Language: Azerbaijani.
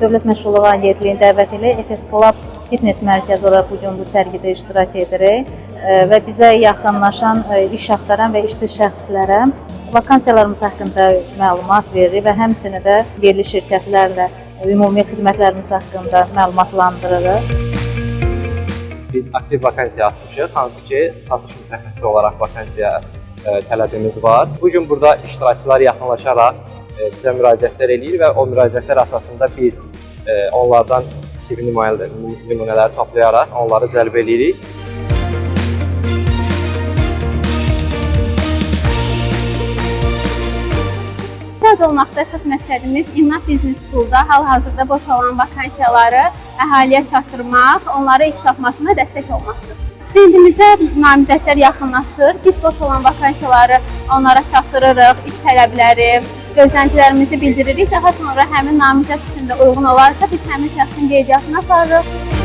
Dövlət Məşğulluğu Agentliyinin dəvəti ilə Efes Club Fitness mərkəzi olaraq bu gün bu sərgidə iştirak edirik və bizə yaxınlaşan iş axtaran və işsiz şəxslərə vakansiyalarımız haqqında məlumat veririk və həmçinin də yerli şirkətlərlə ümumi xidmətlərimiz haqqında məlumatlandırırıq. Biz aktiv vakansiya açmışıq, hansı ki, satış mütəxəssisi olaraq vakansiya tələbimiz var. Bu gün burada iştirakçılar yaxınlaşaraq bizə müraciətlər eləyir və o müraciətlər əsasında biz onlardan CV nümunələri toplayaraq onları cəlb edirik. Burada olmaqda əsas məqsədimiz İnnat Business School-da hal-hazırda boş olan vakansiyaları əhaliyə çatdırmaq, onlara iş tapmasına dəstək olmaqdır. Stendimizə namizədlər yaxınlaşır, biz boş olan vakansiyaları onlara çatdırırıq, iş tələbləri, gözləntilərimizi bildiririk. Daha sonra həmin namizəd üçün də uyğun olarsa biz həmin şəxsin qeydiyyatını aparırıq.